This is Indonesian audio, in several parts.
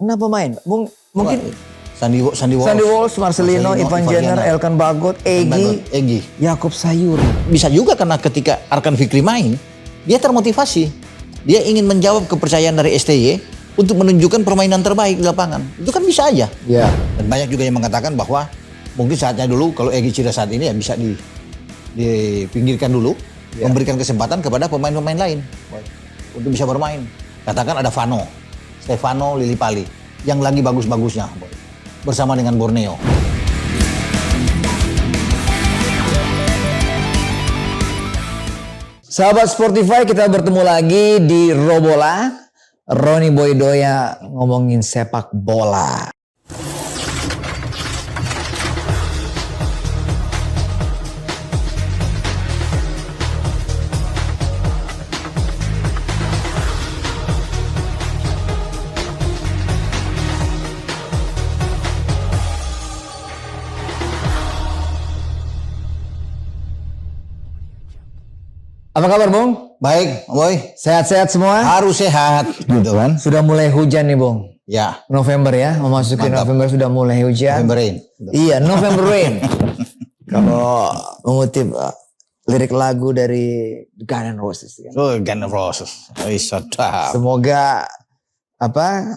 6 pemain. Mungkin Sandy Walsh, Marcelino, Ivan Jenner, Elkan Bagot, Egy, Yakup Sayuri. Bisa juga karena ketika Arkan Fikri main, dia termotivasi. Dia ingin menjawab kepercayaan dari STY untuk menunjukkan permainan terbaik di lapangan. Itu kan bisa aja. Ya. Dan banyak juga yang mengatakan bahwa mungkin saatnya dulu kalau Egy cedera saat ini ya bisa dipinggirkan dulu, memberikan kesempatan kepada pemain-pemain lain untuk bisa bermain. Katakan ada Stefano Lillipali yang lagi bagus-bagusnya bersama dengan Borneo. Sahabat Sportify, kita bertemu lagi di Robola. Roni Boydoya ngomongin sepak bola. Apa kabar, Bung? Baik, Boy. Sehat-sehat semua? Harus sehat, gitu kan? Sudah mulai hujan nih, Bung. Ya. November ya, memasuki November sudah mulai hujan. November rain. Iya, November rain. Kalau mengutip lirik lagu dari Guns N' Roses. Kan? Oh, Guns N' Roses. Sedap. Semoga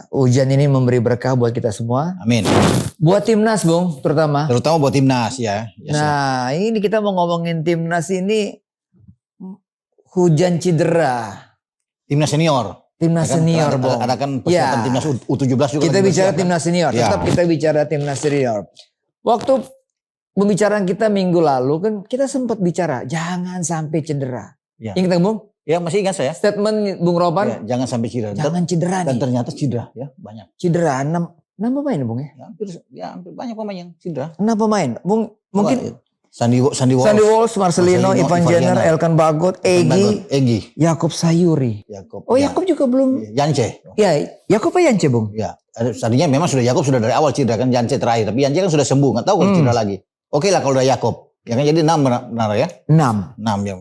hujan ini memberi berkah buat kita semua. Amin. Buat timnas, Bung, terutama. Terutama buat timnas ya. Nah, ini kita mau ngomongin timnas ini. Hujan cedera. Timnas senior. Timnas senior, Bung. Ada kan persiapan timnas U17 juga. Kita bicara timnas senior. Ya. Tetap kita bicara timnas senior. Waktu pembicaraan kita minggu lalu kan kita sempat bicara jangan sampai cedera. Ya. Ingat Bung? Ya masih ingat saya. Statement Bung Ropan. Ya, jangan sampai cedera. Jangan cedera nih. Dan ternyata cedera ya banyak. Cedera 6 pemain Bung ya? Hampir banyak pemain yang cedera. 6 pemain. Bung mungkin Sandy Walsh, Marcelino, Ivan Jenner, Elkan Bagot, Egy, Yakup Sayuri. Yakup juga belum. Yance. Ya, Yakup apa Yance, Bung? Ya, tadinya memang Yakup sudah dari awal cedera kan, Yance terakhir, tapi Yance kan sudah sembuh, nggak tahu kalau cedera lagi. Oke lah kalau udah Yakup. Ya kan jadi 6 benar ya? 6 ya.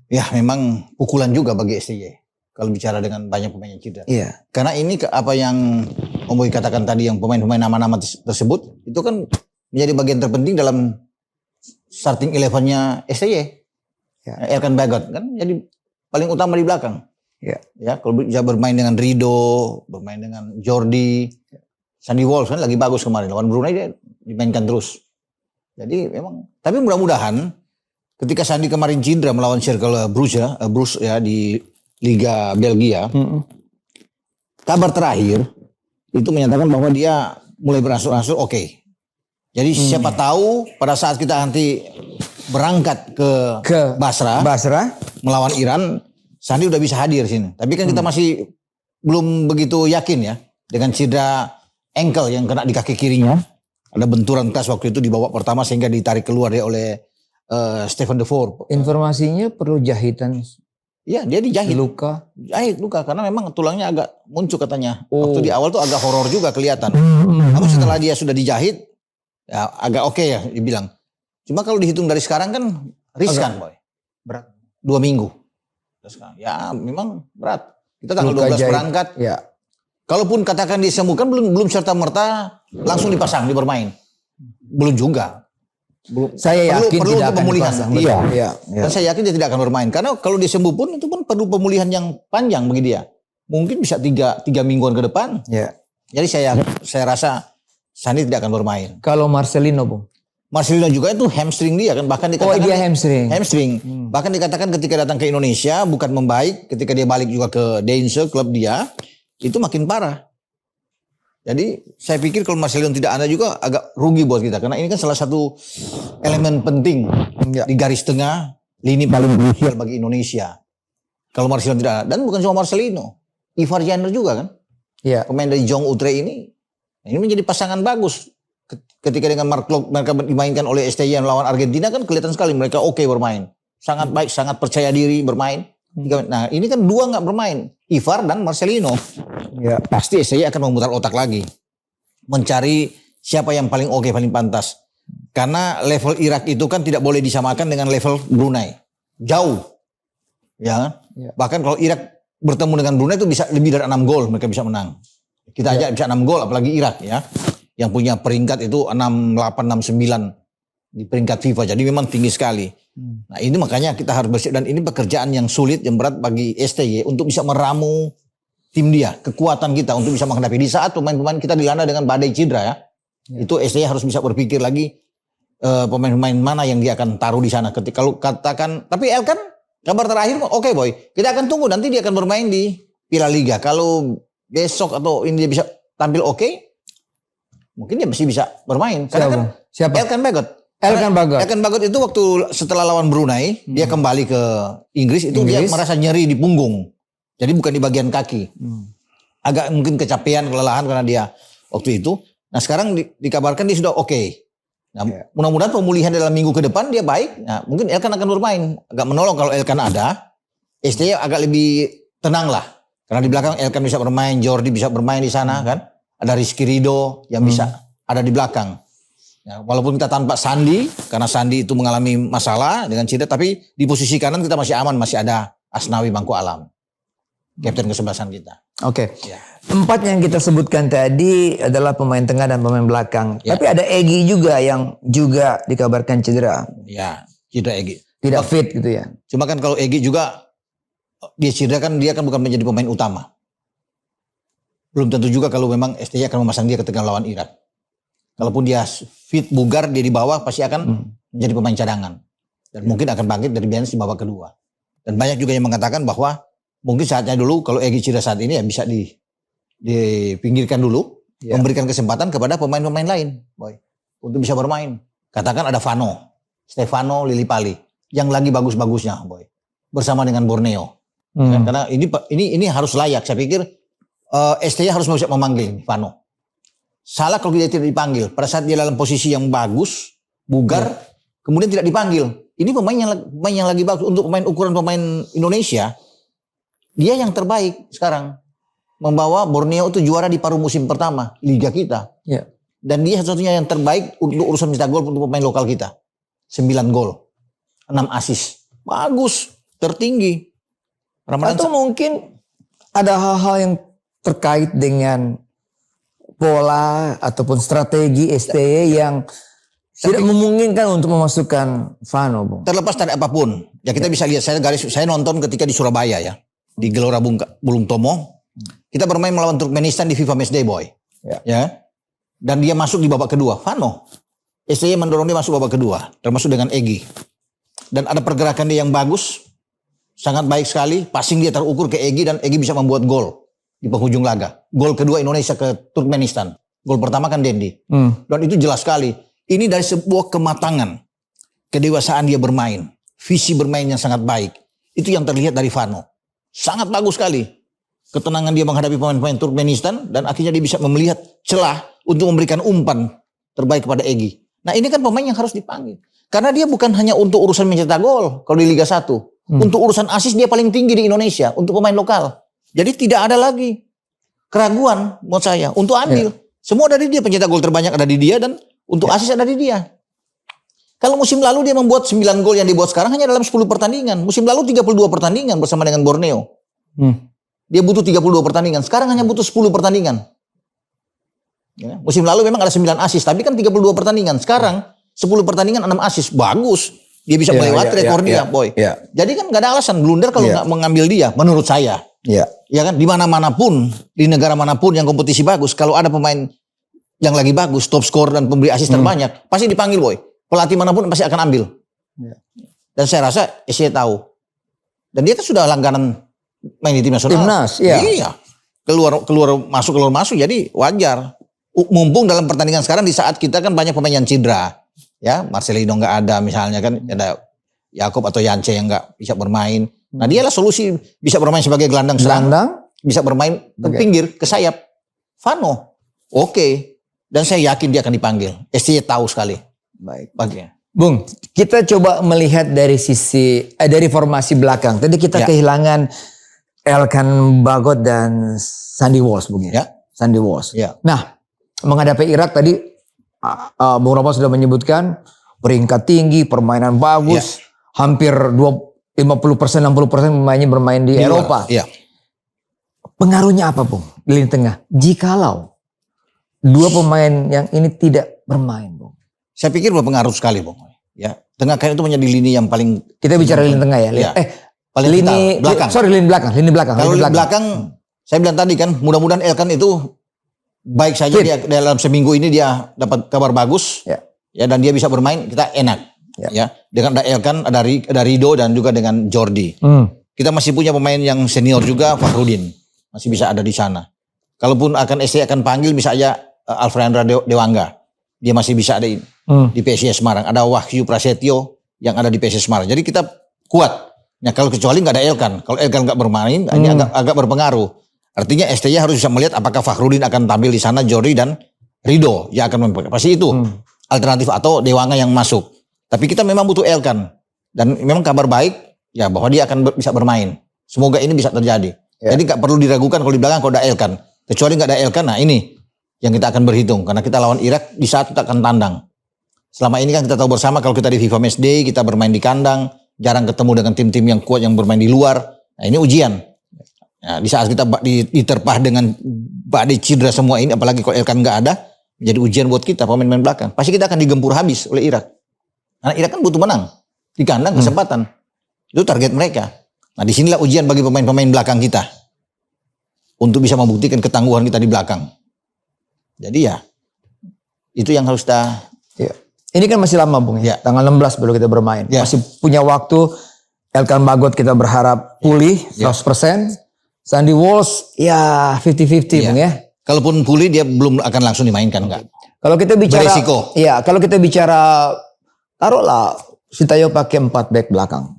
Ya, memang pukulan juga bagi STY. Kalau bicara dengan banyak pemain yang cedera. Iya. Karena ini apa yang Om Boy katakan tadi yang pemain-pemain nama-nama tersebut itu kan menjadi bagian terpenting dalam starting 11-nya STY. Ya. Elkan Bagot kan jadi paling utama di belakang. Ya. Ya, kalau bisa bermain dengan Rido, bermain dengan Jordi, Sandy Walsh kan lagi bagus kemarin lawan Brunei dia dimainkan terus. Jadi memang tapi mudah-mudahan ketika Sandy kemarin cedera melawan Cercle Bruges ya di Liga Belgia. Kabar terakhir itu menyatakan bahwa dia mulai berangsur-angsur oke. Jadi siapa tahu pada saat kita nanti berangkat ke Basra melawan Iran, Sandy udah bisa hadir sini. Tapi kan kita masih belum begitu yakin ya dengan cedera ankle yang kena di kaki kirinya. Ada benturan keras waktu itu di babak pertama sehingga ditarik keluar ya oleh Stephen Defour. Informasinya perlu jahitan. Iya, dia dijahit. Luka karena memang tulangnya agak muncul katanya. Waktu di awal tuh agak horor juga kelihatan. Namun setelah dia sudah dijahit ya agak oke ya dibilang. Cuma kalau dihitung dari sekarang kan riskan, Boy. Berat. 2 minggu. Ya memang berat. Kita tanggal 12 berangkat. Ya. Kalaupun katakan disembuhkan belum serta-merta langsung dipasang, bermain. Belum juga. Saya yakin perlu tidak akan pemulihan. dipasang. Iya. Dan saya yakin dia tidak akan bermain. Karena kalau dia sembuh pun itu pun perlu pemulihan yang panjang bagi dia. Mungkin bisa 3 mingguan ke depan. Ya. Jadi saya rasa Sandy tidak akan bermain. Kalau Marcelino, Bung? Marcelino juga itu hamstring dia kan, bahkan dikatakan dia hamstring. Bahkan dikatakan ketika datang ke Indonesia bukan membaik, ketika dia balik juga ke Deinze klub dia itu makin parah. Jadi saya pikir kalau Marcelino tidak ada juga agak rugi buat kita karena ini kan salah satu elemen penting di garis tengah lini paling krusial bagi Indonesia. Kalau Marcelino tidak ada, dan bukan cuma Marcelino, Ivar Jenner juga kan, pemain dari Jong Utre ini menjadi pasangan bagus. Ketika dengan Mark Klok mereka dimainkan oleh STY lawan Argentina kan kelihatan sekali mereka oke bermain. Sangat baik, sangat percaya diri bermain. Nah ini kan 2 gak bermain. Ivar dan Marcelino. Ya. Pasti STY akan memutar otak lagi. Mencari siapa yang paling oke, paling pantas. Karena level Irak itu kan tidak boleh disamakan dengan level Brunei. Jauh. Ya. Bahkan kalau Irak bertemu dengan Brunei itu bisa lebih dari 6 gol mereka bisa menang. Kita aja bisa 6 gol, apalagi Irak ya. Yang punya peringkat itu 68, 69 di peringkat FIFA. Jadi memang tinggi sekali. Nah ini makanya kita harus bersiap. Dan ini pekerjaan yang sulit, yang berat bagi STY untuk bisa meramu tim dia. Kekuatan kita untuk bisa menghadapi. Di saat pemain-pemain kita dilanda dengan badai cedera ya. Itu STY harus bisa berpikir lagi pemain-pemain mana yang dia akan taruh di sana. Ketika kalau katakan, tapi El kan kabar terakhir oke boy. Kita akan tunggu nanti dia akan bermain di Piala Liga. Kalau besok atau ini dia bisa tampil oke, mungkin dia masih bisa bermain. Karena kan Siapa? Elkan Bagot. Elkan Bagot itu waktu setelah lawan Brunei, dia kembali ke Inggris, itu dia merasa nyeri di punggung. Jadi bukan di bagian kaki. Agak mungkin kecapean, kelelahan karena dia waktu itu. Nah sekarang dikabarkan dia sudah oke. Nah, mudah-mudahan pemulihan dalam minggu ke depan dia baik. Nah, mungkin Elkan akan bermain. Agak menolong kalau Elkan ada. STY agak lebih tenang lah. Karena di belakang Elkan bisa bermain, Jordi bisa bermain di sana kan. Ada Rizky Ridho yang bisa ada di belakang. Ya, walaupun kita tanpa Sandi, karena Sandi itu mengalami masalah dengan cedera, tapi di posisi kanan kita masih aman, masih ada Asnawi Bangku Alam. Kapten kesebelasan kita. Oke. Ya. 4 yang kita sebutkan tadi adalah pemain tengah dan pemain belakang. Ya. Tapi ada Egy juga yang juga dikabarkan cedera. Ya, cedera Egy. Tidak fit gitu ya. Cuma kan kalau Egy juga dia cedera kan dia kan bukan menjadi pemain utama. Belum tentu juga kalau memang STY akan memasang dia ketika lawan Irak. Kalaupun dia fit bugar dia di bawah pasti akan menjadi pemain cadangan. Dan mungkin akan bangkit dari bench di babak kedua. Dan banyak juga yang mengatakan bahwa mungkin saatnya dulu kalau Egy cedera saat ini ya bisa dipinggirkan dulu. Memberikan kesempatan kepada pemain-pemain lain. Boy, untuk bisa bermain. Katakan ada Stefano Lillipali. Yang lagi bagus-bagusnya boy. Bersama dengan Borneo. Karena ini harus layak. Saya pikir STY harus bisa memanggil Vano. Salah kalau dia tidak dipanggil. Pada saat dia dalam posisi yang bagus, bugar, kemudian tidak dipanggil. Ini pemain yang lagi bagus. Untuk ukuran pemain Indonesia, dia yang terbaik sekarang. Membawa Borneo itu juara di paruh musim pertama Liga kita. Dan dia satu-satunya yang terbaik untuk urusan mencetak gol untuk pemain lokal kita. 9 gol. 6 assist. Bagus. Tertinggi. Atau mungkin ada hal-hal yang terkait dengan pola ataupun strategi STY yang tidak memungkinkan untuk memasukkan Vano, Bung. Terlepas dari apapun, ya kita bisa lihat. Saya nonton ketika di Surabaya ya, di Gelora Bung Tomo, kita bermain melawan Turkmenistan di FIFA Matchday boy, ya. Dan dia masuk di babak kedua, Vano. STY mendorong dia masuk babak kedua, termasuk dengan Egy. Dan ada pergerakan dia yang bagus, sangat baik sekali. Passing dia terukur ke Egy dan Egy bisa membuat gol di penghujung laga. Gol kedua Indonesia ke Turkmenistan. Gol pertama kan Dendi. Dan itu jelas sekali. Ini dari sebuah kematangan. Kedewasaan dia bermain. Visi bermain yang sangat baik. Itu yang terlihat dari Vano. Sangat bagus sekali. Ketenangan dia menghadapi pemain-pemain Turkmenistan. Dan akhirnya dia bisa melihat celah untuk memberikan umpan terbaik kepada Egy. Nah ini kan pemain yang harus dipanggil. Karena dia bukan hanya untuk urusan mencetak gol. Kalau di Liga 1. Untuk urusan assist dia paling tinggi di Indonesia. Untuk pemain lokal. Jadi tidak ada lagi keraguan buat saya untuk ambil. Semua dari dia, pencetak gol terbanyak ada di dia dan untuk assist ada di dia. Kalau musim lalu dia membuat 9 gol yang dibuat sekarang hanya dalam 10 pertandingan. Musim lalu 32 pertandingan bersama dengan Borneo. Dia butuh 32 pertandingan. Sekarang hanya butuh 10 pertandingan. Ya. Musim lalu memang ada 9 assist, tapi kan 32 pertandingan. Sekarang 10 pertandingan 6 assist. Bagus. Dia bisa melewati rekor dia, boy. Jadi kan gak ada alasan blunder kalau nggak mengambil dia, menurut saya. Ya kan, di mana-mana pun, di negara manapun yang kompetisi bagus, kalau ada pemain yang lagi bagus, top skor dan pemberi assist terbanyak, pasti dipanggil boy. Pelatih manapun pasti akan ambil. Dan saya rasa STY tahu. Dan dia kan sudah langganan main di tim nasional. Iya. Keluar masuk, jadi wajar. Mumpung dalam pertandingan sekarang di saat kita kan banyak pemain yang cedera. Ya, Marcelino nggak ada misalnya kan, ada Yakob atau Yance yang nggak bisa bermain. Nah dialah solusi, bisa bermain sebagai gelandang serang, bisa bermain ke pinggir, ke sayap. Vano, oke. Dan saya yakin dia akan dipanggil. STY tahu sekali. Baik. Bagian. Bung, kita coba melihat dari sisi, dari formasi belakang. Tadi kita kehilangan Elkan Bagot dan Sandy Walsh, Bung. Sandy Walsh. Nah, menghadapi Irak tadi, Bung Ropa sudah menyebutkan peringkat tinggi, permainan bagus, hampir 50%, 60% pemainnya bermain di Eropa. Pengaruhnya apa Bung di lini tengah? Jikalau dua pemain yang ini tidak bermain Bung. Saya pikir berpengaruh sekali Bung. Ya, tengah kanan itu menjadi lini yang paling. Kita bicara lini tengah ya. Paling lini belakang. Lini belakang. Kalau lini belakang, saya bilang tadi kan, mudah-mudahan Elkan itu baik saja dia dalam seminggu ini dia dapat kabar bagus. Ya, dan dia bisa bermain, kita enak. Ya, dengan ada Elkan, ada Rido dan juga dengan Jordi. Kita masih punya pemain yang senior juga, Fakhrudin masih bisa ada di sana. Kalaupun SC akan panggil, bisa aja Alfreandra Dewangga, dia masih bisa ada di PSIS Semarang. Ada Wahyu Prasetyo yang ada di PSIS Semarang. Jadi kita kuat. Nah kalau kecuali nggak ada Elkan, kalau Elkan nggak bermain, ini agak berpengaruh. Artinya STY harus bisa melihat apakah Fakhrudin akan tampil di sana, Jordi dan Rido yang akan pasti itu alternatif atau Dewangga yang masuk. Tapi kita memang butuh Elkan dan memang kabar baik ya bahwa dia akan bisa bermain. Semoga ini bisa terjadi. Jadi nggak perlu diragukan kalau di belakang kalau ada Elkan. Kecuali nggak ada Elkan, nah ini yang kita akan berhitung karena kita lawan Irak di saat kita akan tandang. Selama ini kan kita tahu bersama kalau kita di FIFA Matchday kita bermain di kandang, jarang ketemu dengan tim-tim yang kuat yang bermain di luar. Nah ini ujian. Nah, di saat kita diterpah dengan badai cedera semua ini, apalagi kalau Elkan nggak ada, menjadi ujian buat kita pemain-pemain belakang. Pasti kita akan digempur habis oleh Irak. Karena Irak kan butuh menang di kandang kesempatan. Itu target mereka. Nah disinilah ujian bagi pemain-pemain belakang kita untuk bisa membuktikan ketangguhan kita di belakang. Jadi ya itu yang harus kita. Ini kan masih lama Bung ya. Tanggal 16 baru kita bermain. Masih punya waktu. Elkan Bagot kita berharap pulih 100%. Sandy Walsh ya 50-50 Bung ya. Kalaupun pulih dia belum akan langsung dimainkan enggak. Kalau kita bicara beresiko. Iya, kalau kita bicara taruhlah Sintayong pakai 4 back belakang.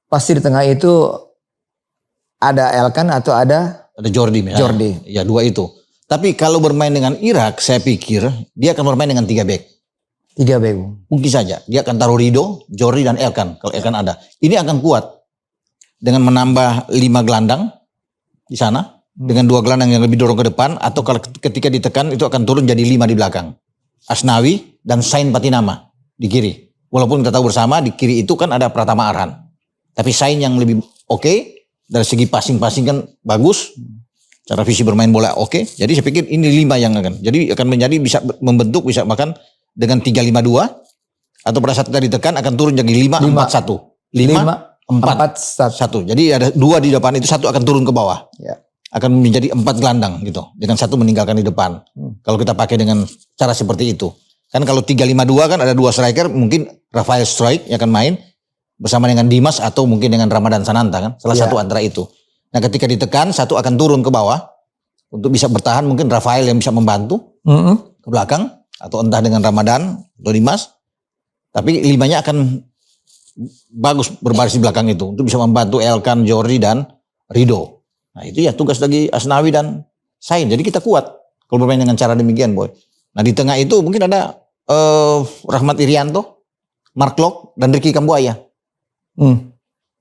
Pasti di tengah itu ada Elkan atau ada Jordi misalnya. Jordi. Ya dua itu. Tapi kalau bermain dengan Irak saya pikir dia akan bermain dengan 3 back. 3 back. Mungkin saja dia akan taruh Rido, Jordi dan Elkan kalau Elkan ada. Ini akan kuat dengan menambah 5 gelandang di sana. Dengan 2 gelandang yang lebih dorong ke depan. Atau kalau ketika ditekan itu akan turun jadi 5 di belakang. Asnawi dan Sain Patinama di kiri. Walaupun kita tahu bersama di kiri itu kan ada Pratama Arhan. Tapi Sain yang lebih oke. Dari segi passing kan bagus. Cara visi bermain bola oke. Jadi saya pikir ini 5 yang akan. Jadi akan menjadi bisa membentuk bisa bahkan dengan 3-5-2. Atau pada saat kita ditekan akan turun jadi 5-4-1. 5-4-1. Jadi ada 2 di depan itu 1 akan turun ke bawah. Akan menjadi 4 gelandang gitu. Dengan 1 meninggalkan di depan. Kalau kita pakai dengan cara seperti itu. Kan kalau 3-5-2 kan ada 2 striker. Mungkin Rafael Struijk yang akan main. Bersama dengan Dimas atau mungkin dengan Ramadan Sananta kan. Salah satu antara itu. Nah ketika ditekan 1 akan turun ke bawah. Untuk bisa bertahan mungkin Rafael yang bisa membantu. Ke belakang. Atau entah dengan Ramadan atau Dimas. Tapi 5-nya akan bagus berbaris di belakang itu. Untuk bisa membantu Elkan, Jordi dan Rido. Nah itu ya tugas bagi Asnawi dan Sain. Jadi kita kuat. Kalau bermain dengan cara demikian boy. Nah di tengah itu mungkin ada Rahmat Irianto. Mark Locke dan Ricky Kambuaya.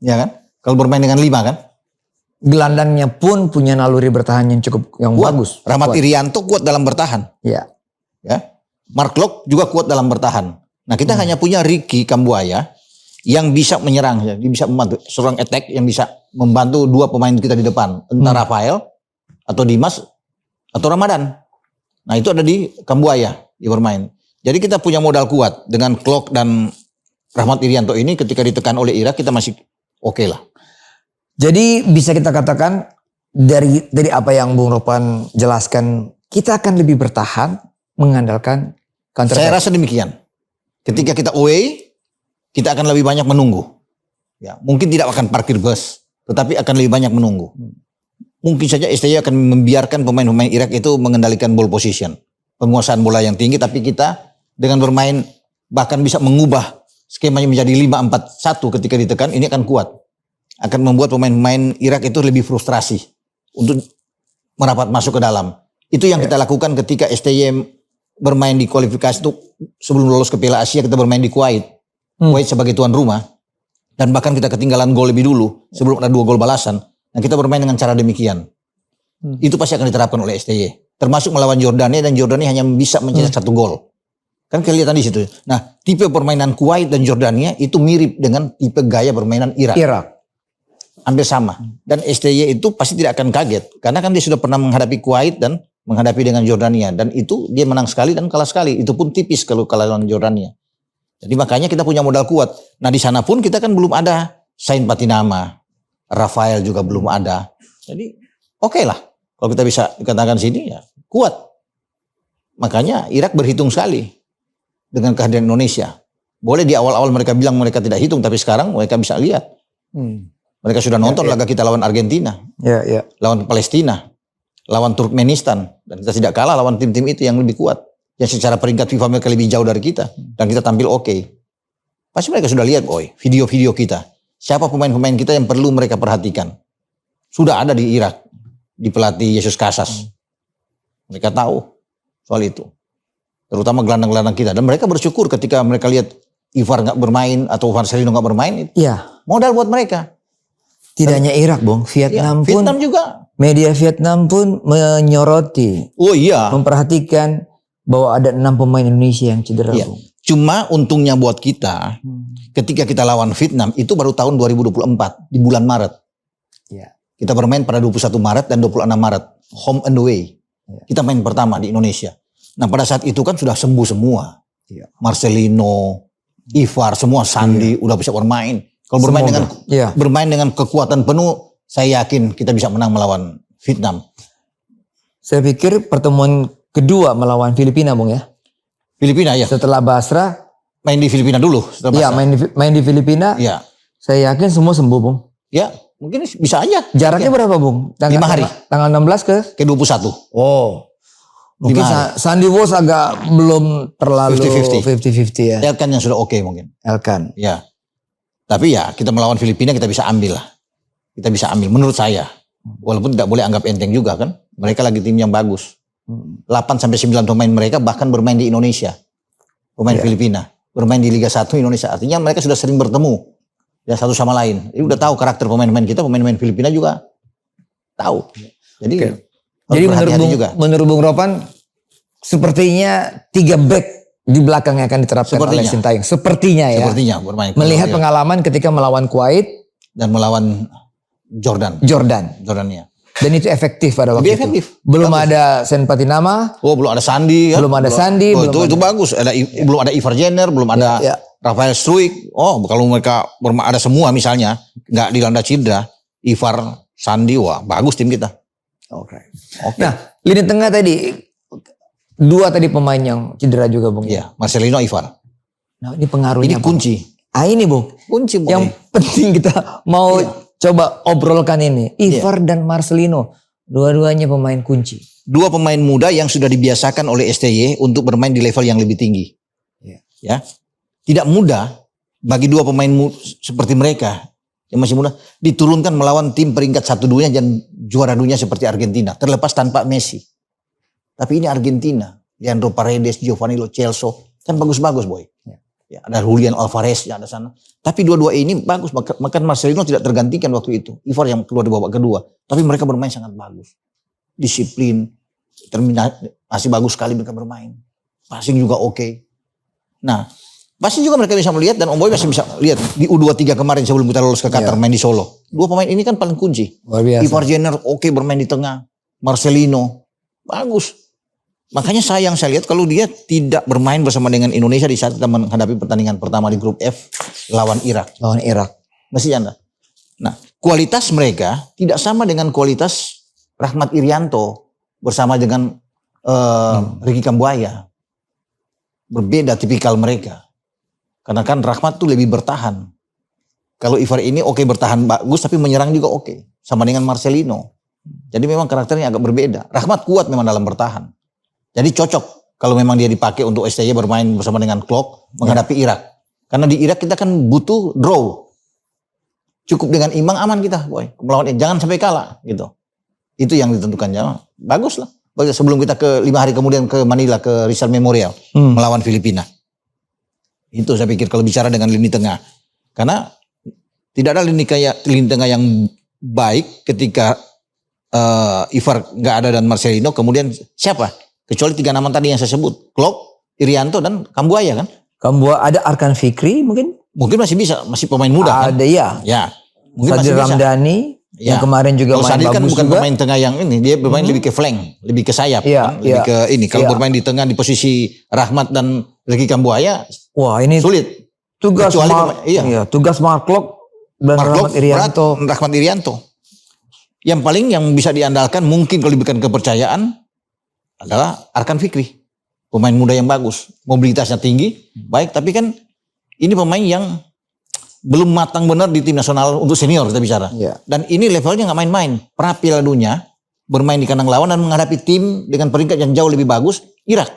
Ya kan? Kalau bermain dengan 5 kan? Gelandangnya pun punya naluri bertahan yang cukup bagus. Rahmat Irianto kuat dalam bertahan. Ya. Mark Locke juga kuat dalam bertahan. Nah kita hanya punya Ricky Kambuaya yang bisa menyerang. Dia bisa membantu seorang attack yang bisa membantu 2 pemain kita di depan. Entah Rafael atau Dimas atau Ramadan. Nah itu ada di Kambuaya di bermain. Jadi kita punya modal kuat dengan Locke dan Rahmat Irianto ini ketika ditekan oleh Irak kita masih oke lah. Jadi bisa kita katakan dari apa yang Bung Ropan jelaskan, kita akan lebih bertahan mengandalkan counter attack. Saya rasa demikian. Ketika kita away, kita akan lebih banyak menunggu. Ya, mungkin tidak akan parkir bus, tetapi akan lebih banyak menunggu. Mungkin saja STY akan membiarkan pemain-pemain Irak itu mengendalikan ball position, penguasaan bola yang tinggi, tapi kita dengan bermain bahkan bisa mengubah skemanya menjadi 5-4-1 ketika ditekan, ini akan kuat. Akan membuat pemain-pemain Irak itu lebih frustrasi untuk merapat masuk ke dalam. Itu yang kita lakukan ketika STY bermain di kualifikasi itu sebelum lolos ke Piala Asia kita bermain di Kuwait. Kuwait sebagai tuan rumah. Dan bahkan kita ketinggalan gol lebih dulu sebelum ada 2 gol balasan. Nah kita bermain dengan cara demikian. Itu pasti akan diterapkan oleh STY. Termasuk melawan Jordania dan Jordania hanya bisa mencetak 1 gol. Kan kelihatan di situ. Nah, tipe permainan Kuwait dan Jordania itu mirip dengan tipe gaya permainan Irak. Hampir sama. Dan STY itu pasti tidak akan kaget. Karena kan dia sudah pernah menghadapi Kuwait dan menghadapi dengan Jordania. Dan itu dia menang sekali dan kalah sekali. Itu pun tipis kalau kalah lawan Jordania. Jadi makanya kita punya modal kuat. Nah di sana pun kita kan belum ada Sain Patinama. Rafael juga belum ada. Jadi oke lah. Kalau kita bisa dikatakan sini ya kuat. Makanya Irak berhitung sekali dengan kehadiran Indonesia. Boleh di awal-awal mereka bilang mereka tidak hitung. Tapi sekarang mereka bisa lihat. Mereka sudah nonton laga kita lawan Argentina, lawan Palestina, lawan Turkmenistan, dan kita tidak kalah lawan tim-tim itu yang lebih kuat. Yang secara peringkat FIFA mereka lebih jauh dari kita, dan kita tampil oke. Pasti mereka sudah lihat, video-video kita. Siapa pemain-pemain kita yang perlu mereka perhatikan? Sudah ada di Irak, di pelatih Yesus Casas. Mereka tahu soal itu, terutama gelandang-gelandang kita. Dan mereka bersyukur ketika mereka lihat Ivar nggak bermain atau Marcelino nggak bermain. Modal buat mereka. Tidak hanya Irak, Bung. Vietnam pun. Vietnam juga. Media Vietnam pun menyoroti. Memperhatikan bahwa ada 6 pemain Indonesia yang cedera, Bung. Cuma untungnya buat kita, ketika kita lawan Vietnam, itu baru tahun 2024, di bulan Maret. Kita bermain pada 21 Maret dan 26 Maret. Home and away. Kita main pertama di Indonesia. Nah pada saat itu kan sudah sembuh semua. Marcelino, Ivar, semua Sandi udah bisa bermain. Kalau bermain dengan kekuatan penuh, saya yakin kita bisa menang melawan Vietnam. Saya pikir pertemuan kedua melawan Filipina, Bung ya. Filipina ya. Setelah Basra main di Filipina dulu. Iya, main di Filipina. Iya. Saya yakin semua sembuh, Bung. Ya, mungkin bisa aja. Jaraknya berapa, Bung? 5 hari. Tanggal 16 ke 21. Mungkin Sandy Walsh agak belum terlalu 50-50 ya. Elkan yang sudah oke mungkin. Elkan. Ya. Tapi ya kita melawan Filipina kita bisa ambil lah. Kita bisa ambil menurut saya. Walaupun tidak boleh anggap enteng juga kan. Mereka lagi tim yang bagus. 8-9 pemain mereka bahkan bermain di Indonesia. Pemain Filipina. Bermain di Liga 1 Indonesia. Artinya mereka sudah sering bertemu. Ya satu sama lain. Ini udah tahu karakter pemain-pemain kita. Pemain-pemain Filipina juga tahu. Jadi menurut Bung Ropan sepertinya 3 back di belakang yang akan diterapkan oleh Sintayong. Sepertinya bermain. Melihat pengalaman ketika melawan Kuwait dan melawan Jordan ya. Dan itu efektif pada waktu itu. Belum ada Sain Patinama. Belum ada Sandi. Belum ada Sandi. Itu bagus. Belum ada Ivar Jenner. Belum ada Rafael Struijk. Kalau mereka ada semua misalnya. Nggak dilanda cedera. Ivar, Sandi. Wah bagus tim kita. Oke. Nah lini tengah tadi. 2 tadi pemain yang cedera juga, Bung. Iya, Marcelino, Ivar. Nah ini pengaruhnya. Ini kunci. Ini, Bung. Kunci, Bung. Yang penting kita mau coba obrolkan ini. Ivar dan Marcelino. Dua-duanya pemain kunci. 2 pemain muda yang sudah dibiasakan oleh STY untuk bermain di level yang lebih tinggi. Ya. Tidak mudah bagi 2 pemain seperti mereka yang masih muda diturunkan melawan tim peringkat 1 dunia dan juara dunia seperti Argentina. Terlepas tanpa Messi. Tapi ini Argentina, Leandro Paredes, Giovanni Lo Celso, kan bagus-bagus boy. Ya, ada Julian Alvarez yang ada sana. Tapi dua-dua ini bagus, maka Marcelino tidak tergantikan waktu itu. Ivar yang keluar di babak kedua. Tapi mereka bermain sangat bagus. Disiplin, masih bagus sekali mereka bermain. Passing juga oke. Nah, pasti juga mereka bisa melihat dan Om Boy masih bisa lihat di U23 kemarin sebelum kita lolos ke Qatar main di Solo. 2 pemain ini kan paling kunci. Ivar Jenner oke bermain di tengah. Marcelino bagus. Makanya sayang saya lihat kalau dia tidak bermain bersama dengan Indonesia di saat kita menghadapi pertandingan pertama di grup F lawan Irak. Mesti Anda. Nah, kualitas mereka tidak sama dengan kualitas Rahmat Irianto bersama dengan Ricky Kambuaya. Berbeda tipikal mereka. Karena kan Rahmat tuh lebih bertahan. Kalau Ivar ini bertahan bagus tapi menyerang juga oke. Sama dengan Marcelino. Jadi memang karakternya agak berbeda. Rahmat kuat memang dalam bertahan. Jadi cocok kalau memang dia dipakai untuk STY bermain bersama dengan Klok menghadapi Irak. Karena di Irak kita kan butuh draw. Cukup dengan imbang aman kita, boy. Melawan jangan sampai kalah gitu. Itu yang ditentukan ya. Bagus lah. Sebelum kita ke 5 hari kemudian ke Manila ke Rizal Memorial melawan Filipina. Itu saya pikir kalau bicara dengan lini tengah. Karena tidak ada lini tengah yang baik ketika Ivar nggak ada dan Marcelino. Kemudian siapa? Kecuali 3 nama tadi yang saya sebut. Klok, Irianto dan Kambuaya kan. Kambuaya ada Arkan Fikri mungkin? Mungkin masih bisa. Masih pemain muda kan. Ada ya. Ya. Mungkin Sadil masih bisa. Ramdhani yang kemarin juga kalau main Sadil kan bagus bukan juga. pemain tengah yang ini, dia bermain lebih ke flank, lebih ke sayap, kan? Lebih ke ini. Kalau bermain di tengah di posisi Rahmat dan Ricky Kambuaya, wah ini sulit. tugas tugas Mark Klok dan Rahmat Irianto. Rahmat Irianto. Yang paling yang bisa diandalkan mungkin kalau diberikan kepercayaan adalah Arkan Fikri. Pemain muda yang bagus, mobilitasnya tinggi, baik, tapi kan ini pemain yang belum matang benar di tim nasional untuk senior kita bicara. Dan ini levelnya nggak main-main. Pernah Piala Dunia, bermain di kandang lawan dan menghadapi tim dengan peringkat yang jauh lebih bagus, Irak.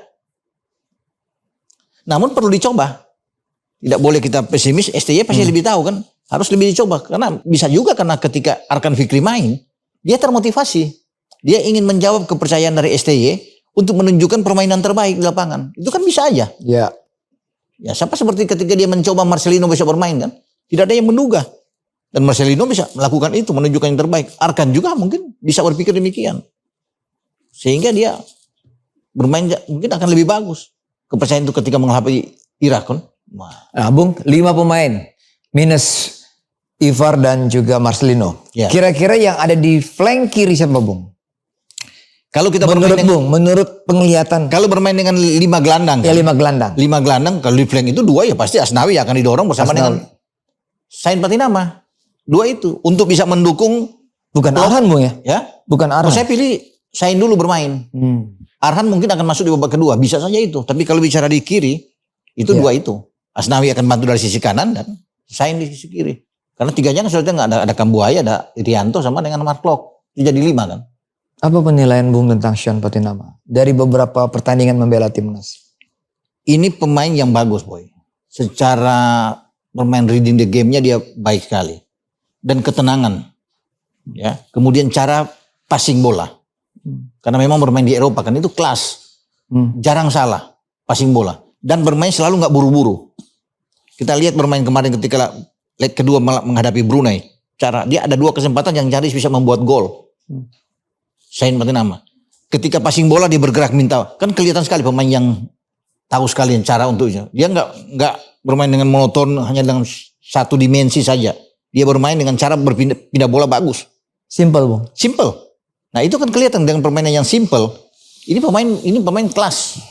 Namun perlu dicoba. Tidak boleh kita pesimis, STY pasti lebih tahu kan. Harus lebih dicoba. Karena bisa juga karena ketika Arkan Fikri main, dia termotivasi. Dia ingin menjawab kepercayaan dari STY untuk menunjukkan permainan terbaik di lapangan. Itu kan bisa aja. Ya, siapa seperti ketika dia mencoba Marcelino bisa bermain kan. Tidak ada yang menduga. Dan Marcelino bisa melakukan itu, menunjukkan yang terbaik. Arkan juga mungkin bisa berpikir demikian. Sehingga dia bermain mungkin akan lebih bagus. Kepercayaan itu ketika menghadapi Irak kan. Nah Bung, 5 pemain. Minus Ivar dan juga Marcelino. Kira-kira yang ada di flank kiri siapa Bung? Kalau kita menurut penglihatan. Kalau bermain dengan 5 gelandang. Ya 5 gelandang. 5 gelandang, kalau di flank itu 2 ya pasti Asnawi akan didorong bersama dengan Sain Patinama. 2 itu untuk bisa mendukung. Bukan Arhan Bung ya? Bukan Arhan. Saya pilih Sain dulu bermain. Arhan mungkin akan masuk di babak kedua, bisa saja itu. Tapi kalau bicara di kiri, itu 2 itu. Asnawi akan bantu dari sisi kanan dan Sain di sisi kiri. Karena 3-nya kan sudah nggak ada Kambuaya, ada Irianto sama dengan Mark Klok. Itu jadi 5 kan. Apa penilaian Bung tentang Sean Patinama dari beberapa pertandingan membela timnas? Ini pemain yang bagus boy. Secara bermain reading the game-nya dia baik sekali. Dan ketenangan. Ya. Kemudian cara passing bola. Karena memang bermain di Eropa kan itu kelas. Jarang salah passing bola. Dan bermain selalu nggak buru-buru. Kita lihat bermain kemarin ketika leg kedua menghadapi Brunei. Dia ada 2 kesempatan yang nyaris bisa membuat gol. Sain Patinama. Ketika passing bola dia bergerak minta. Kan kelihatan sekali pemain yang tahu sekali cara untuknya. Dia nggak bermain dengan monoton hanya dengan satu dimensi saja. Dia bermain dengan cara berpindah bola bagus. Simple Bung. Simple. Nah itu kan kelihatan dengan permainan yang simple. Ini pemain kelas.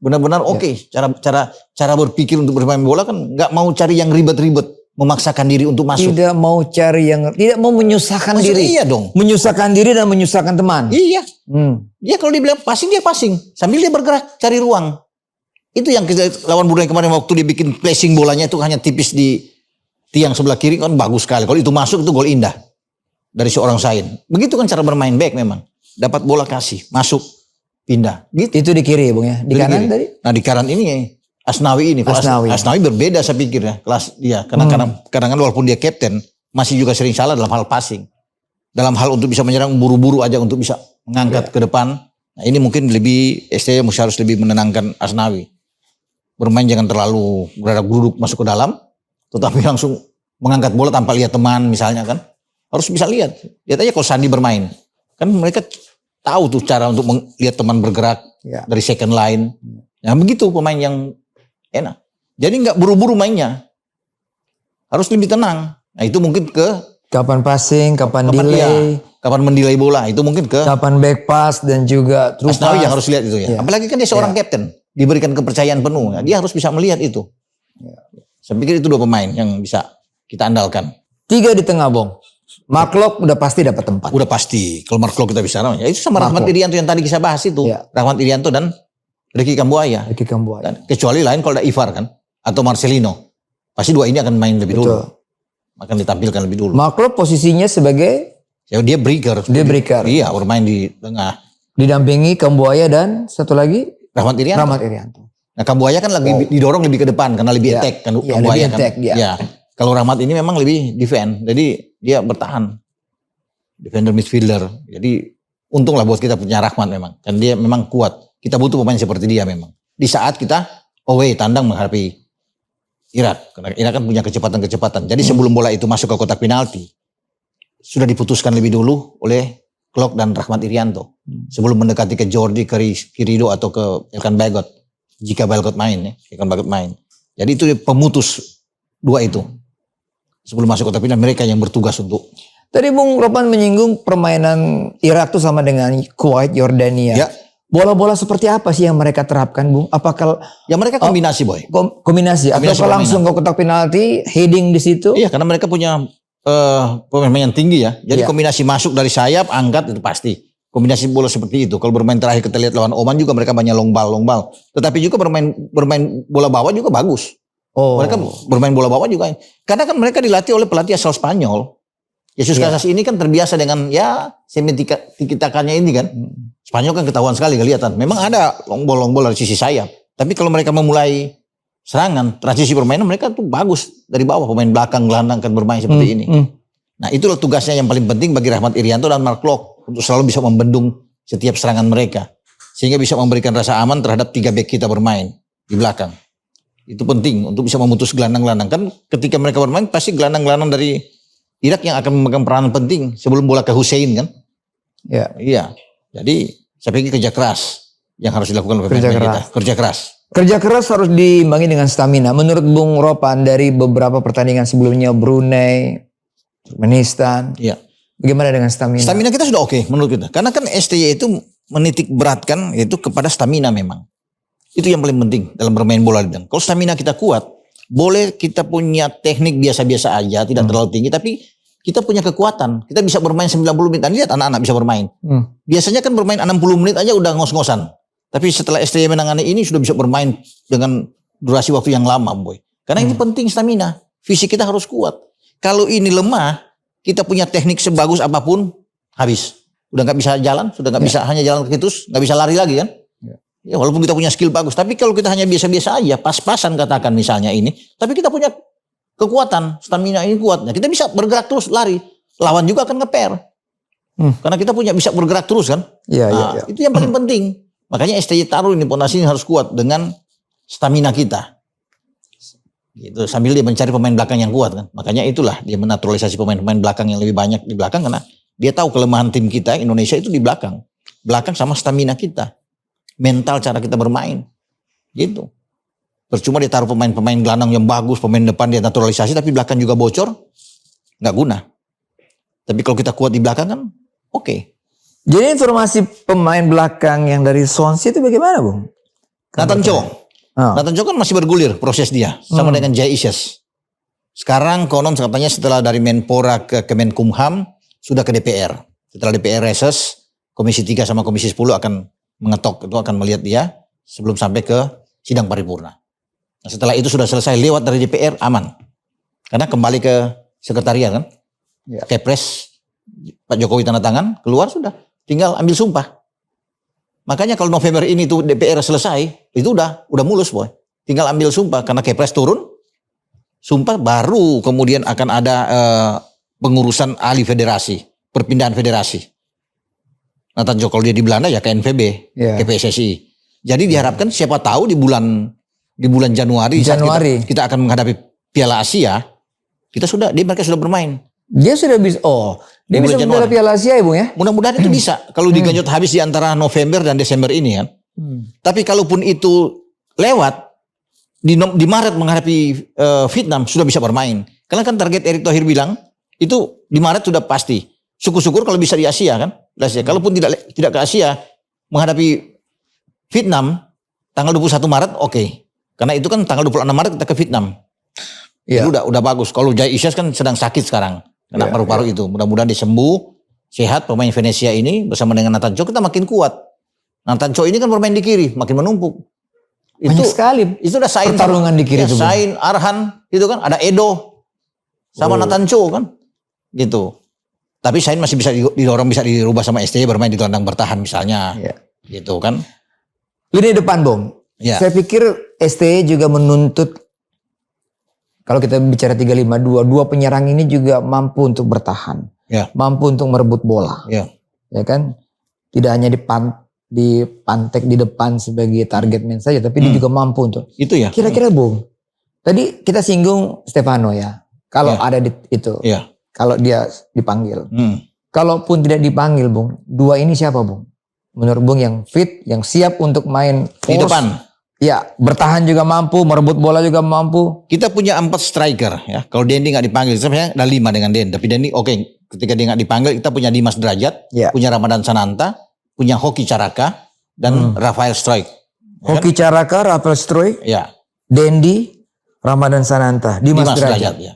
Benar-benar oke. Cara berpikir untuk bermain bola kan nggak mau cari yang ribet-ribet. Memaksakan diri untuk masuk. Tidak mau menyusahkan diri. Iya dong. Menyusahkan diri dan menyusahkan teman. Iya. Dia kalau dibilang passing, dia passing. Sambil dia bergerak, cari ruang. Itu yang kita lawan Brunei kemarin waktu dia bikin placing bolanya itu hanya tipis di tiang sebelah kiri kan bagus sekali. Kalau itu masuk itu gol indah. Dari seorang Sain. Begitu kan cara bermain back memang. Dapat bola kasih, masuk, pindah. Gitu. Itu di kiri ya Bung ya? Di kanan tadi? Nah di kanan ini Asnawi ini. Asnawi berbeda saya pikir ya kelas dia. Karena kadang-kadang walaupun dia kapten masih juga sering salah dalam hal passing. Dalam hal untuk bisa menyerang buru-buru aja untuk bisa mengangkat ke depan. Nah ini mungkin lebih STY harus lebih menenangkan Asnawi. Bermain jangan terlalu geruduk masuk ke dalam. Tetapi langsung mengangkat bola tanpa lihat teman misalnya kan. Harus bisa lihat. Lihat aja kalau Sandi bermain. Kan mereka tahu tuh cara untuk melihat teman bergerak dari second line. Nah begitu pemain yang enak. Jadi nggak buru-buru mainnya. Harus lebih tenang. Nah itu mungkin ke kapan passing, kapan delay. Kapan mendelay bola. Itu mungkin ke kapan back pass dan juga true pass. Asnawi yang harus lihat itu ya. Apalagi kan dia seorang kapten. Diberikan kepercayaan penuh. Nah, dia harus bisa melihat itu. Saya pikir itu 2 pemain yang bisa kita andalkan. 3 di tengah Bung. Mark Klok udah pasti dapat tempat. Udah pasti. Kalau Mark Klok kita bicara. Ya itu sama Rahmat Irianto yang tadi kita bahas itu. Rahmat Irianto dan Ricky Kambuaya. Dan kecuali lain kalau ada Ivar kan. Atau Marcelino. Pasti 2 ini akan main lebih dulu. Akan ditampilkan lebih dulu. Mark Klok posisinya sebagai? Ya dia breaker. Iya bermain di tengah. Didampingi Kambuaya dan satu lagi? Rahmat Irianto. Nah Kambuaya kan lagi didorong lebih ke depan. Karena lebih attack kan Kambuaya kan. Ya. Kalau Rahmat ini memang lebih defend. Jadi dia bertahan. Defender midfielder. Jadi untunglah buat kita punya Rahmat memang. Dan dia memang kuat. Kita butuh pemain seperti dia memang. Di saat kita away tandang menghadapi Irak. Karena Irak kan punya kecepatan-kecepatan. Jadi sebelum bola itu masuk ke kotak penalti. Sudah diputuskan lebih dulu oleh Klok dan Rahmat Irianto. Sebelum mendekati ke Jordi, ke Kirido atau ke Elkan Bagot. Jika Bagot main ya. Elkan Bagot main. Jadi itu pemutus 2 itu. sebelum masuk kotak penalti mereka yang bertugas untuk. Tadi Bung Ropan menyinggung permainan Irak tuh sama dengan Kuwait, Yordania. Ya. Bola-bola seperti apa sih yang mereka terapkan, Bung? Apakah ya mereka kombinasi, Boy. Kombinasi atau langsung ke kotak penalti, heading di situ? Iya, karena mereka punya pemain yang tinggi ya. Jadi kombinasi masuk dari sayap, angkat itu pasti. Kombinasi bola seperti itu. Kalau bermain terakhir kita lihat lawan Oman juga mereka banyak long ball. Tetapi juga bermain bola bawah juga bagus. Mereka bermain bola bawah juga. Karena kan mereka dilatih oleh pelatih asal Spanyol. Yesus Casas ini kan terbiasa dengan ya tiki-takanya ini kan. Spanyol kan ketahuan sekali kelihatan. Memang ada long ball dari sisi sayap. Tapi kalau mereka memulai serangan, transisi permainan mereka tuh bagus. Dari bawah pemain belakang, gelandang kan bermain seperti ini. Nah itulah tugasnya yang paling penting bagi Rahmat Irianto dan Mark Klok. Untuk selalu bisa membendung setiap serangan mereka. Sehingga bisa memberikan rasa aman terhadap 3 bek kita bermain di belakang. Itu penting untuk bisa memutus gelandang-gelandang. Kan ketika mereka bermain pasti gelandang-gelandang dari Irak yang akan memegang peranan penting sebelum bola ke Hussein kan. Iya. Jadi saya pikir kerja keras yang harus dilakukan oleh pemain kita. Kerja keras. Kerja keras harus diimbangi dengan stamina. Menurut Bung Ropan dari beberapa pertandingan sebelumnya Brunei, Turkmenistan. Iya. Bagaimana dengan stamina? Stamina kita sudah oke menurut kita. Karena kan STY itu menitik beratkan itu kepada stamina memang. Itu yang paling penting dalam bermain bola. Kalau stamina kita kuat, boleh kita punya teknik biasa-biasa aja, tidak terlalu tinggi, tapi kita punya kekuatan. Kita bisa bermain 90 menit. Lihat anak-anak bisa bermain. Biasanya kan bermain 60 menit aja udah ngos-ngosan. Tapi setelah STY menangani ini sudah bisa bermain dengan durasi waktu yang lama, Boy. Karena ini penting stamina. Fisik kita harus kuat. Kalau ini lemah, kita punya teknik sebagus apapun, habis. Udah nggak bisa jalan, sudah nggak bisa hanya jalan kaki terus, nggak bisa lari lagi kan. Ya walaupun kita punya skill bagus, tapi kalau kita hanya biasa-biasa aja, pas-pasan katakan misalnya ini, tapi kita punya kekuatan, stamina ini kuat. Nah, kita bisa bergerak terus lari. Lawan juga akan ngeper. Karena kita punya bisa bergerak terus kan. Iya. Itu yang paling penting. Makanya STY taruh ini pondasi ini harus kuat dengan stamina kita. Gitu, sambil dia mencari pemain belakang yang kuat kan. Makanya itulah dia menaturalisasi pemain-pemain belakang yang lebih banyak di belakang karena dia tahu kelemahan tim kita Indonesia itu di belakang. Belakang sama stamina kita. Mental cara kita bermain. Gitu. Percuma dia taruh pemain-pemain gelandang yang bagus, pemain depan dia naturalisasi tapi belakang juga bocor, nggak guna. Tapi kalau kita kuat di belakang kan oke. Jadi informasi pemain belakang yang dari Swansea itu bagaimana, Bung? Nathan Cho. Nathan Cho kan masih bergulir proses dia sama dengan Jay Isyes. Sekarang konon katanya setelah dari Menpora ke Kemenkumham sudah ke DPR. Setelah DPR reses, Komisi 3 sama Komisi 10 akan mengetok, itu akan melihat dia sebelum sampai ke sidang paripurna. Nah, setelah itu sudah selesai lewat dari DPR aman. Karena kembali ke sekretariat kan. Kepres Pak Jokowi tanda tangan, keluar sudah. Tinggal ambil sumpah. Makanya kalau November ini tuh DPR selesai, itu udah mulus, Boy. Tinggal ambil sumpah karena Kepres turun, sumpah baru kemudian akan ada pengurusan alih federasi, perpindahan federasi. Nathan Cho kalau dia di Belanda ya ke NPB, ke PSSI. Jadi diharapkan siapa tahu di bulan Januari. Kita akan menghadapi Piala Asia, mereka sudah bermain. Dia sudah bisa, dia bisa membela Piala Asia ya Bung ya? Mudah-mudahan itu bisa. Kalau digenjot habis di antara November dan Desember ini kan. Tapi kalaupun itu lewat, di Maret menghadapi Vietnam sudah bisa bermain. Karena kan target Erick Thohir bilang, itu di Maret sudah pasti. Syukur-syukur kalau bisa di Asia kan. Kalaupun tidak ke Asia, menghadapi Vietnam, tanggal 21 Maret oke. Karena itu kan tanggal 26 Maret kita ke Vietnam. Itu udah bagus. Kalau Jay Isyes kan sedang sakit sekarang. Kena paru-paru itu. Mudah-mudahan dia sembuh. Sehat pemain Venesia ini bersama dengan Nathan Cho kita makin kuat. Nathan Cho ini kan bermain di kiri. Makin menumpuk. Banyak sekali. Itu udah Sain. Pertarungan di kiri itu. Sain, Arhan. Gitu kan. Ada Edo. Sama Nathan Cho kan. Gitu. Tapi Sain masih bisa didorong. Bisa dirubah sama STY bermain di gelandang bertahan misalnya. Gitu kan. Lini depan Bung. Saya pikir STY juga menuntut. Kalau kita bicara 3-5-2, dua penyerang ini juga mampu untuk bertahan. Mampu untuk merebut bola. Ya kan? Tidak hanya dipantek di depan sebagai target man saja, tapi dia juga mampu untuk. Itu ya. Kira-kira Bung, tadi kita singgung Stefano ya. Kalau ada itu. Kalau dia dipanggil. Kalaupun tidak dipanggil Bung, dua ini siapa Bung? Menurut Bung yang fit, yang siap untuk main di depan. Ya, bertahan juga mampu, merebut bola juga mampu. Kita punya 4 striker ya. Kalau Dendi nggak dipanggil, sebenarnya ada 5 dengan Dendi. Tapi Dendi oke, ketika dia nggak dipanggil, kita punya Dimas Derajat, punya Ramadan Sananta, punya Hoki Caraka, dan Rafael Struijk. Hoki Caraka, Rafael Struijk, Dendi, Ramadan Sananta, Dimas Derajat. Ya.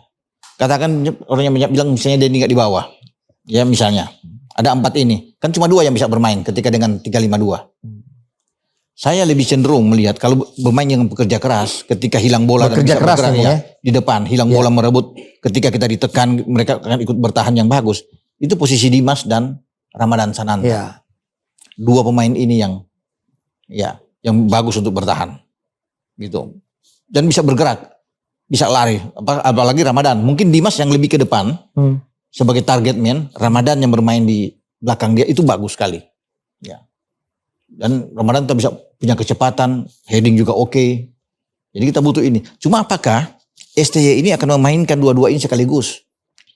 Katakan orang yang bilang misalnya Dendi nggak di bawah, ya misalnya ada 4 ini, kan cuma 2 yang bisa bermain ketika dengan 3-5-2. Saya lebih cenderung melihat kalau bermain yang bekerja keras, ketika hilang bola dan bisa bergerak di depan, hilang bola merebut, ketika kita ditekan mereka akan ikut bertahan yang bagus. Itu posisi Dimas dan Ramadan Sananta. 2 pemain ini yang bagus untuk bertahan. Gitu. Dan bisa bergerak, bisa lari, apalagi Ramadan. Mungkin Dimas yang lebih ke depan sebagai target man, Ramadan yang bermain di belakang dia itu bagus sekali. Ya. Dan Ramadan kita bisa punya kecepatan, heading juga oke. Jadi kita butuh ini. Cuma apakah STY ini akan memainkan dua-dua ini sekaligus?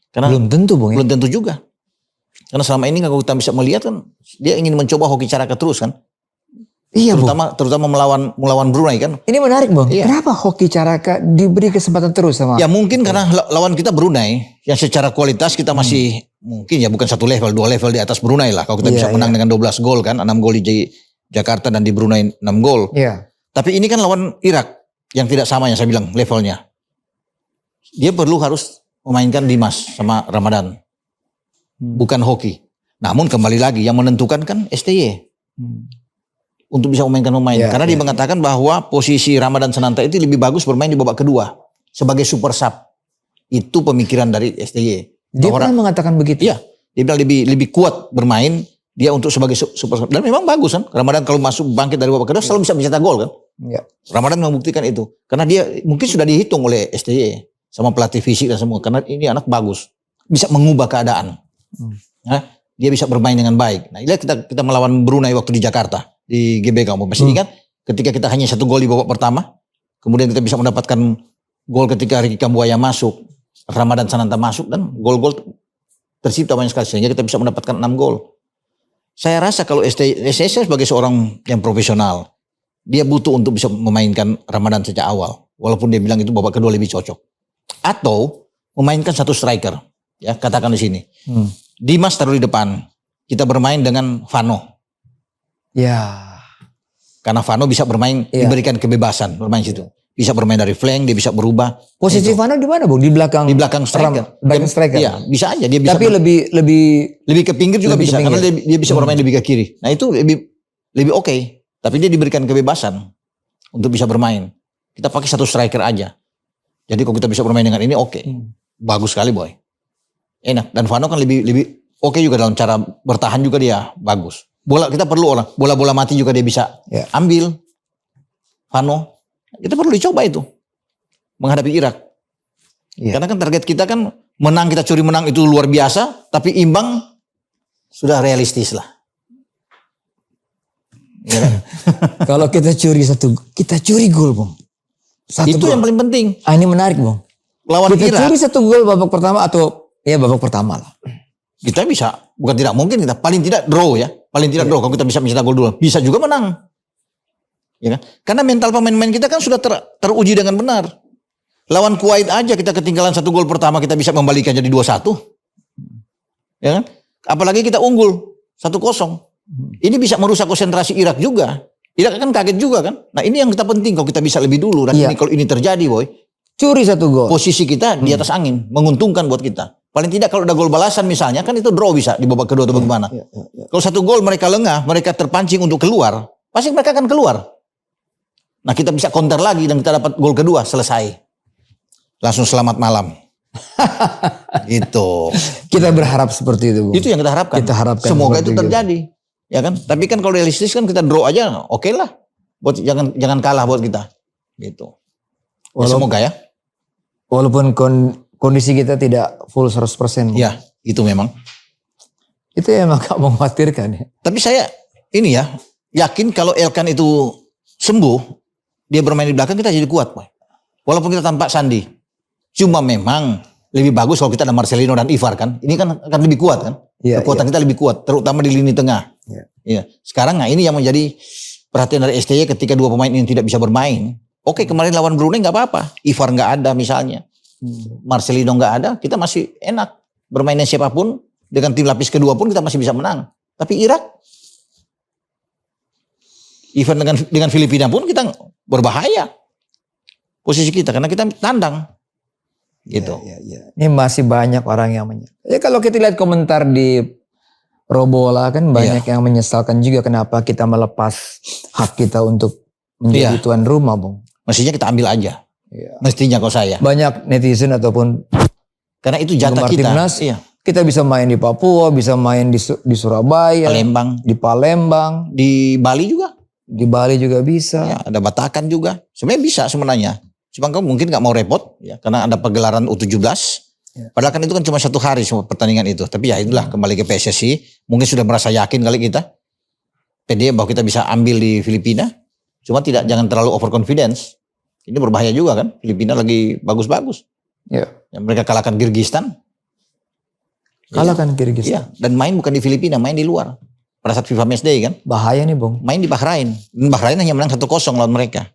Karena belum tentu, Bung. Belum tentu juga. Karena selama ini kalau kita bisa melihat kan dia ingin mencoba Hoki Caraka terus kan. Iya, terutama melawan Brunei kan. Ini menarik, Bung. Iya. Kenapa Hoki Caraka diberi kesempatan terus sama? Ya mungkin karena lawan kita Brunei yang secara kualitas kita masih mungkin ya bukan 1 level, 2 level di atas Brunei lah. Kalau kita bisa menang dengan 12 gol kan, 6 gol di Jakarta dan di Brunei 6 gol. Iya. Tapi ini kan lawan Irak yang tidak sama yang saya bilang levelnya. Dia perlu harus memainkan Dimas sama Ramadan. Bukan Hoki. Namun kembali lagi yang menentukan kan STY. Untuk bisa memainkan pemain. Karena dia mengatakan bahwa posisi Ramadan Sananta itu lebih bagus bermain di babak kedua. Sebagai super sub. Itu pemikiran dari STY. Dia pernah mengatakan begitu? Iya. Dia bilang lebih kuat bermain. Dia untuk sebagai super sub. Dan memang bagus kan. Ramadan kalau masuk bangkit dari babak kedua selalu bisa mencetak gol kan. Iya. Ramadan membuktikan itu. Karena dia mungkin sudah dihitung oleh STY. Sama pelatih fisik dan semua. Karena ini anak bagus. Bisa mengubah keadaan. Dia bisa bermain dengan baik. Nah, lihat kita melawan Brunei waktu di Jakarta. Di GBK masih ingat ketika kita hanya 1 gol di babak pertama, kemudian kita bisa mendapatkan gol ketika Ricky Kambuaya masuk, Ramadan Sananta masuk, dan gol-gol tercipta banyak sekali sehingga kita bisa mendapatkan 6 gol. Saya rasa kalau STY sebagai seorang yang profesional, dia butuh untuk bisa memainkan Ramadan sejak awal, walaupun dia bilang itu babak kedua lebih cocok, atau memainkan 1 striker, ya katakan di sini, Dimas taruh di depan, kita bermain dengan Vano. Ya. Karena Vano bisa bermain, diberikan kebebasan bermain situ. Bisa bermain dari flank, dia bisa berubah. Posisi Vano di mana, Bung? Di belakang striker. Belakang striker. Iya, bisa aja dia bisa. Tapi lebih ke pinggir juga bisa karena dia bisa bermain lebih ke kiri. Nah, itu lebih oke. Tapi dia diberikan kebebasan untuk bisa bermain. Kita pakai 1 striker aja. Jadi kalau kita bisa bermain dengan ini oke. Bagus sekali, boy. Enak. Dan Vano kan lebih oke juga dalam cara bertahan juga dia bagus. Bola kita perlu orang, bola-bola mati juga dia bisa ambil. Vano, kita perlu dicoba itu menghadapi Irak. Karena kan target kita kan menang, kita curi menang itu luar biasa, tapi imbang sudah realistis lah. Ya. Kalau kita curi gol, Bung. Itu gol yang paling penting. Ini menarik, Bung. Lawan kita Irak. Curi 1 gol babak pertama atau babak pertama lah. Kita bisa, bukan tidak mungkin kita paling tidak draw ya. Paling tidak draw kalau kita bisa mencetak gol dulu. Bisa juga menang. Ya kan? Karena mental pemain-pemain kita kan sudah teruji dengan benar. Lawan Kuwait aja kita ketinggalan 1 gol pertama kita bisa membalikan jadi 2-1. Ya kan? Apalagi kita unggul 1-0. Ini bisa merusak konsentrasi Irak juga. Irak kan kaget juga kan. Nah, ini yang kita penting kalau kita bisa lebih dulu dan ini kalau ini terjadi, boy. Curi 1 gol. Posisi kita di atas angin, menguntungkan buat kita. Paling tidak kalau ada gol balasan misalnya kan itu draw bisa di babak kedua atau bagaimana. Kalau 1 gol mereka lengah, mereka terpancing untuk keluar, pasti mereka akan keluar. Nah, kita bisa counter lagi dan kita dapat gol kedua, selesai. Langsung selamat malam. Gitu. Kita berharap seperti itu, Bung. Itu yang kita harapkan. Kita harapkan semoga itu terjadi. Ya kan? Tapi kan kalau realistis kan kita draw aja, oke lah. Buat jangan kalah buat kita. Gitu. Semoga ya. Walaupun kondisi kita tidak full 100%. Ya, itu memang. Itu yang agak mengkhawatirkan ya. Tapi saya ini ya, yakin kalau Elkan itu sembuh, dia bermain di belakang kita jadi kuat, Boy. Walaupun kita tanpa Sandi. Cuma memang lebih bagus kalau kita ada Marcelino dan Ivar kan. Ini kan akan lebih kuat kan. Kekuatan kita lebih kuat, terutama di lini tengah. Ya. Sekarang ini yang menjadi perhatian dari STY ketika dua pemain ini tidak bisa bermain. Oke, kemarin lawan Brunei nggak apa-apa. Ivar nggak ada misalnya. Marcelino nggak ada, kita masih enak. Bermainnya siapapun, dengan tim lapis kedua pun kita masih bisa menang. Tapi Irak, even dengan Filipina pun kita berbahaya. Posisi kita, karena kita tandang. Gitu. Ya. Ini masih banyak orang yang ya kalau kita lihat komentar di Robola kan banyak yang menyesalkan juga kenapa kita melepas hak kita untuk menjadi tuan rumah, Bung. Mestinya kita ambil aja. Mestinya kalau saya. Banyak netizen ataupun karena itu jatah kita. Timnas, kita bisa main di Papua, bisa main di Surabaya, di Palembang, di Bali juga. Di Bali juga bisa. Ya, ada Batakan juga. Sebenarnya bisa sebenarnya. Cuma kamu mungkin nggak mau repot ya karena ada pegelaran U17. Padahal kan itu kan cuma 1 hari semua pertandingan itu. Tapi ya itulah kembali ke PSSI. Mungkin sudah merasa yakin kali kita. Pede bahwa kita bisa ambil di Filipina. Cuma jangan terlalu overconfidence. Ini berbahaya juga kan. Filipina lagi bagus-bagus. Ya, mereka kalahkan Kyrgyzstan. Kyrgyzstan. Iya. Dan main bukan di Filipina, main di luar. Pada saat FIFA Matchday kan. Bahaya nih, Bung. Main di Bahrain. Dan Bahrain hanya menang 1-0 lawan mereka.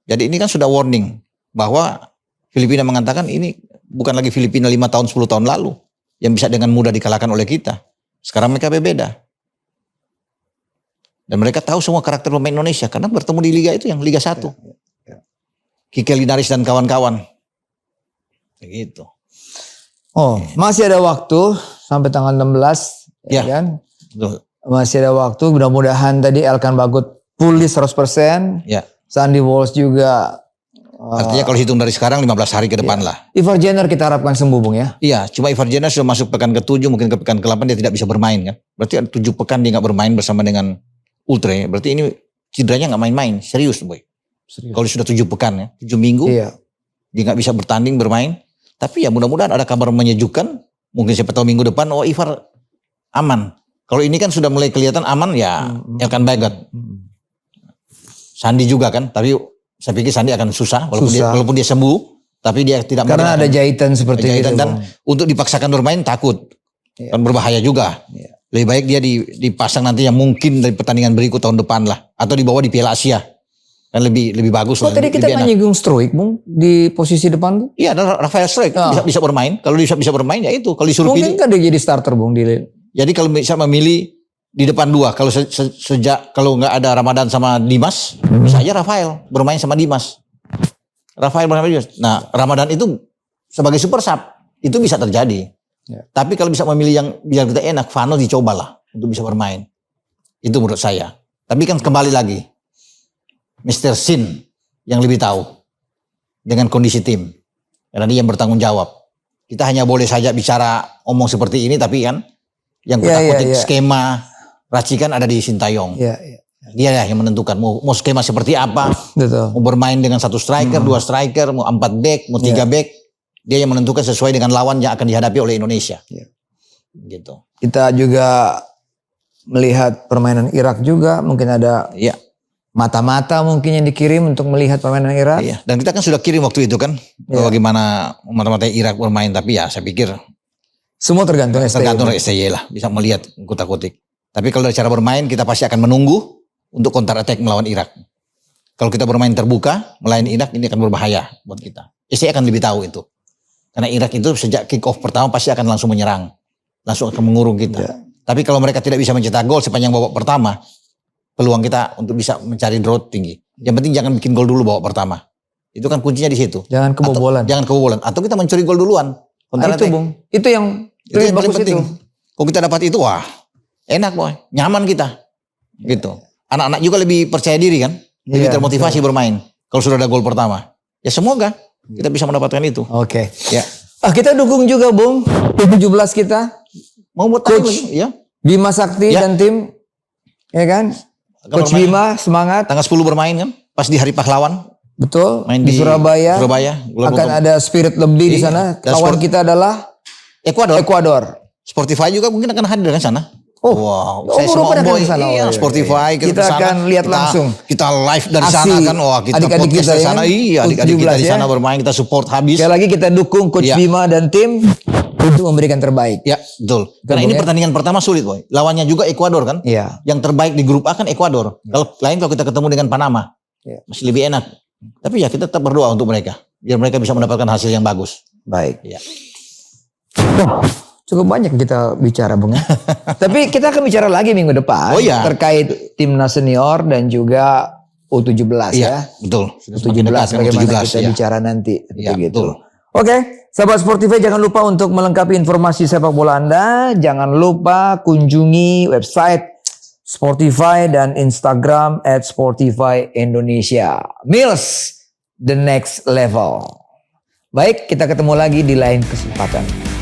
Jadi ini kan sudah warning. Bahwa Filipina mengatakan ini bukan lagi Filipina 5 tahun 10 tahun lalu yang bisa dengan mudah dikalahkan oleh kita. Sekarang mereka berbeda. Dan mereka tahu semua karakter pemain Indonesia karena bertemu di liga itu yang Liga 1. Kike Linares dan kawan-kawan. Begitu. Oh, masih ada waktu sampai tanggal 16 ya kan? Betul. Masih ada waktu, mudah-mudahan tadi Elkan Bagot pulih 100%. Ya. Sandy Walsh juga. Artinya kalau hitung dari sekarang 15 hari ke depan lah. Ivar Jenner kita harapkan sembuh, Bung ya. Iya, cuma Ivar Jenner sudah masuk pekan ke-7, mungkin ke pekan ke-8 dia tidak bisa bermain kan. Berarti ada 7 pekan dia nggak bermain bersama dengan Ultre. Berarti ini cederanya nggak main-main, serius boy. Kalau sudah 7 pekan ya, 7 minggu. Dia nggak bisa bertanding, bermain. Tapi ya mudah-mudahan ada kabar menyejukkan. Mungkin siapa tahu minggu depan, Ivar aman. Kalau ini kan sudah mulai kelihatan aman ya, Elkan Bagot. Sandi juga kan, tapi saya pikir Sandi akan susah walaupun dia sembuh, tapi dia tidak karena ada jahitan seperti itu. Dan untuk dipaksakan bermain takut, kan berbahaya juga. Lebih baik dia dipasang nanti yang mungkin dari pertandingan berikut tahun depan lah, atau dibawa di Piala Asia, kan lebih bagus. Oh tadi kita menyinggung Struijk, Bung, di posisi depan tuh? Iya, ada Rafael Struijk bisa bermain. Kalau dia bisa bermain ya itu. Kalau disuruh mungkin kan dia jadi starter, Bung, Jadi kalau bisa memilih di depan 2, kalau kalau nggak ada Ramadan sama Dimas, bisa aja Rafael bermain sama Dimas. Rafael bermain sama Dimas. Nah, Ramadan itu sebagai super sub itu bisa terjadi. Tapi kalau bisa memilih yang biar kita enak, Vano dicobalah untuk bisa bermain. Itu menurut saya. Tapi kan kembali lagi, Mr. Sin yang lebih tahu dengan kondisi tim. Karena dia yang bertanggung jawab. Kita hanya boleh saja bicara omong seperti ini, tapi kan yang kutak-kutik skema racikan ada di Sintayong. Dia yang menentukan mau skema seperti apa. Betul. Mau bermain dengan 1 striker, 2 striker, mau 4 back, mau 3 back. Dia yang menentukan sesuai dengan lawan yang akan dihadapi oleh Indonesia. Gitu. Kita juga melihat permainan Irak juga, mungkin ada mata-mata mungkin yang dikirim untuk melihat permainan Irak. Dan kita kan sudah kirim waktu itu kan bagaimana mata-mata Irak bermain, tapi ya saya pikir semua tergantung STY lah, bisa melihat kutak-kutik. Tapi kalau dari cara bermain kita pasti akan menunggu untuk counter attack melawan Irak. Kalau kita bermain terbuka melawan Irak, ini akan berbahaya buat kita. STY akan lebih tahu itu. Karena Irak itu sejak kick off pertama pasti akan langsung menyerang. Langsung akan mengurung kita. Tapi kalau mereka tidak bisa mencetak gol sepanjang babak pertama, peluang kita untuk bisa mencari draw tinggi. Yang penting jangan bikin gol dulu babak pertama. Itu kan kuncinya di situ. Jangan kebobolan. Atau kita mencuri gol duluan. Itu, Bung. Itu yang paling penting. Kalau kita dapat itu, wah enak boy. Nyaman kita. Gitu. Anak-anak juga lebih percaya diri kan. Lebih termotivasi bermain. Kalau sudah ada gol pertama. Ya semoga kita bisa mendapatkan itu. Oke. Kita dukung juga, Bung. 17 kita. Mau buat Coach Bima Sakti dan tim. Ya kan? Coach Bima semangat. Tanggal 10 bermain kan. Pas di hari pahlawan. Betul. Main di Surabaya. Akan ada spirit lebih di sana. Lawan kita adalah Ekuador. Spotify juga mungkin akan hadir kan sana. Wow. Saya semua boy. Spotify kita akan lihat langsung. Kita live dari sana kan. Wah, kita adik-adik kita di sana. Iya, adik-adik kita di sana bermain, kita support habis. Sekali lagi kita dukung Coach Bima dan tim. untuk memberikan terbaik. Ya, betul. Karena ini pertandingan pertama sulit, Boy. Lawannya juga Ekuador kan? Iya. Yang terbaik di grup A kan Ekuador. Kalau kita ketemu dengan Panama, masih lebih enak. Tapi ya kita tetap berdoa untuk mereka, biar mereka bisa mendapatkan hasil yang bagus. Baik. Ya. Cukup banyak kita bicara, Bung. Tapi kita akan bicara lagi minggu depan terkait timnas senior dan juga U17 ya. Betul. U17 bagaimana kita bicara nanti. Ya, gitu. betul. Oke, sahabat Sportify, jangan lupa untuk melengkapi informasi sepak bola Anda. Jangan lupa kunjungi website Sportify dan Instagram @SportifyIndonesia. Mills, the next level. Baik, kita ketemu lagi di lain kesempatan.